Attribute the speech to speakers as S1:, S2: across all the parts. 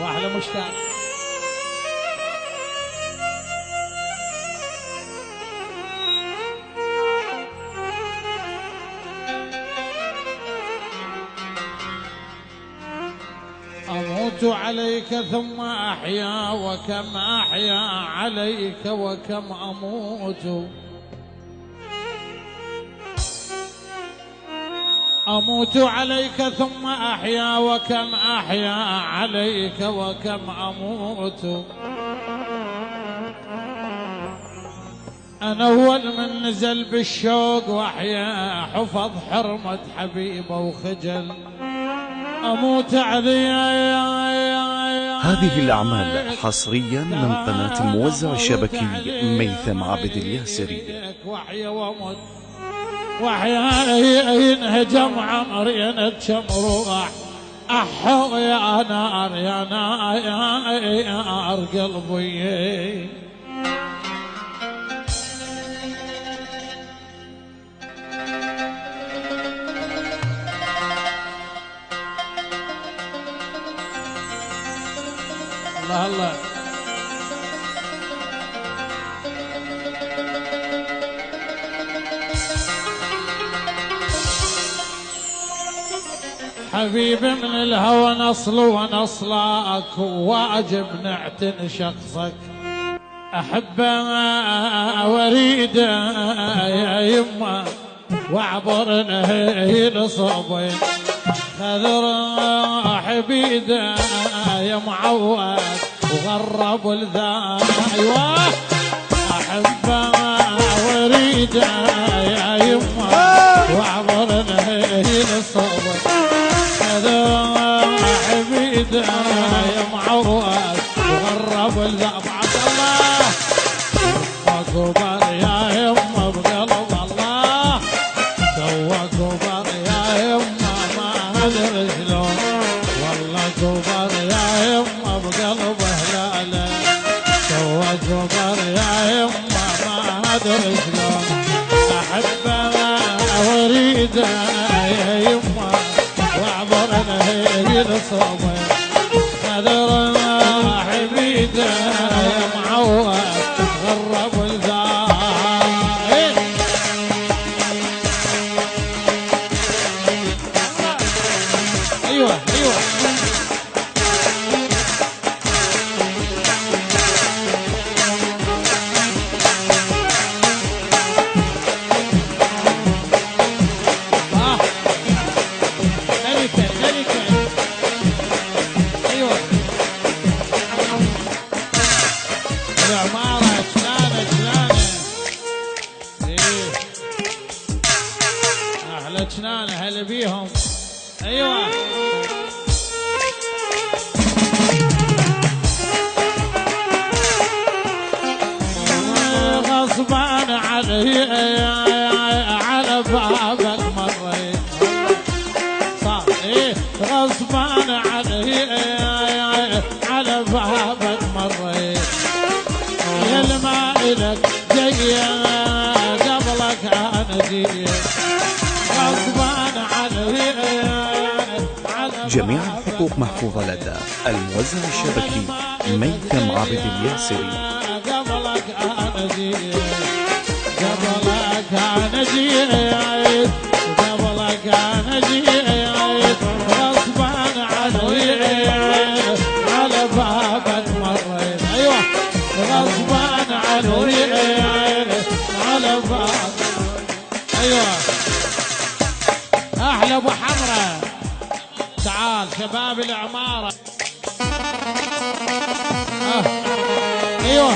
S1: واحلى مشتاق. أموت عليك ثم أحيا وكم أحيا عليك وكم أموت. أموت عليك ثم أحيا وكم أحيا عليك وكم أموت. أنا أول من نزل بالشوق وأحيا حفظ حرمة حبيبه وخجل. أموت علي.
S2: هذه الأعمال حصريا من قناة الموزع الشبكي ميثم عابد الياسري.
S1: وأحيا وأموت وأحيا ينهجم عمري ندشم روح. أحو يا نار يا نار قلبي. الله الله. حبيبي من الهوى نصل ونصلك واجب نعتن شخصك. أحبه وريده يا يمه واعبر نهيل صوبين. خذ روح بيده يا معود وغرب الذا. ايوه احبه وريده يا يمه واعبر نهيل صوبين. خذ روح بيده يا معود وغرب الذا. عبد الله كبر يا يمه بقلب الله. سوى كبر يا يمه ما ادري شلون. والله كبر يا يمه بقلب هلاله. سوى كبر يا يمه ما ادري شلون. احبه واريده يا يمه واعبر نهيل صوبه. خذ راح بيده يا معود غرب الذا. ايوه ايوه ملكة ملكة. ايوه العمارة شلانة شلانة. ايه احلى شلانة هلا بيهم. ايوه غصبان علي على بابك مريت. صار ايه غصبان علي على بابك مريت. يا الما الك جاي قبلك انا جيت. غصبان علي.
S2: جميع الحقوق محفوظة لدى الموزع الشبكي ميثم عابد الياسري.
S1: قبلك انا جيت. قبلك انا جيت. قبلك انا جيت. غصبان علي على بابك مريت. ايوه غصبان علي على بابك. ايوه احلى ابو حمره. تعال شباب العماره. ايوه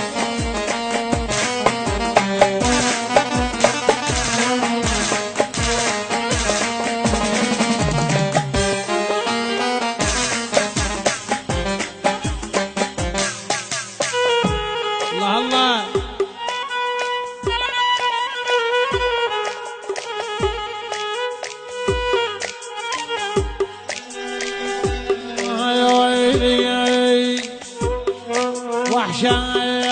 S1: الله الله. وحشاي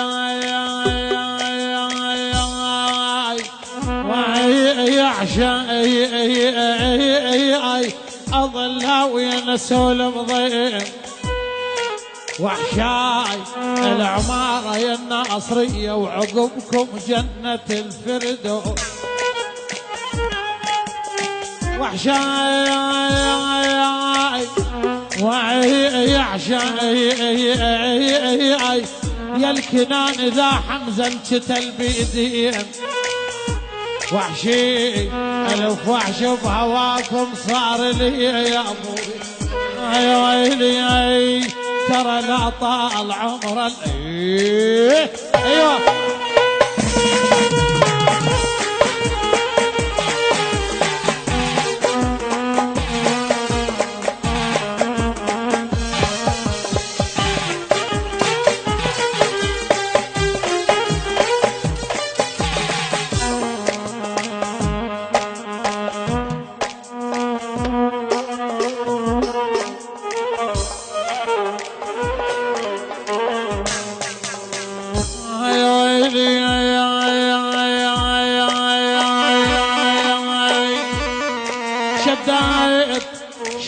S1: ويعشاي اظل وين اسولف ضيم. وحشاي العمارة يا الناصرية وعقبكم جنة الفردوس. وحشاي يا الكنان ذا حمزة الكتل بيدين. وحشي ألف وحش بهواكم صار لي يا أبوي. يا ويلي ترى لا طال عمر ايوه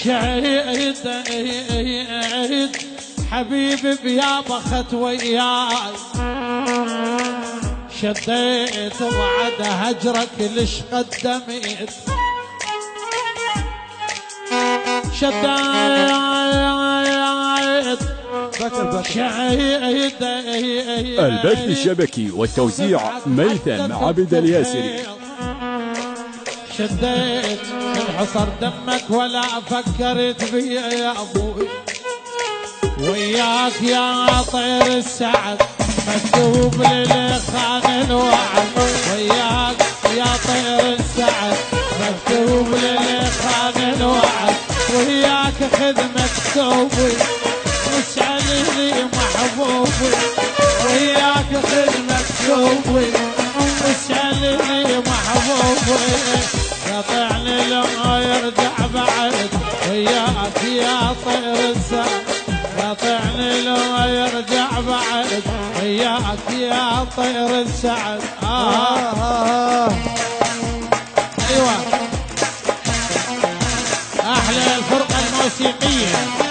S1: شهيد حبيبي بيا بخت وياي. شديت وعد هجرك ليش قدمت. شديت شهيد.
S3: البث الشبكي والتوزيع ميثم عبد الياسري.
S1: شديت الحصر دمك ولا فكرت بي يا ابوي. وياك يا طير السعد مكتوب للخان الوعد. وياك يا طير السعد مكتوب للخان الوعد. وياك خذ مكتوبي واسألني محبوبي. وياك خذ مكتوبي واسألني محبوبي. يطعني لما يرجع بعد وياك يا طير السعد. يطعني لما يرجع بعد وياك يا طير السعد. ايوه احلى الفرقة الموسيقية.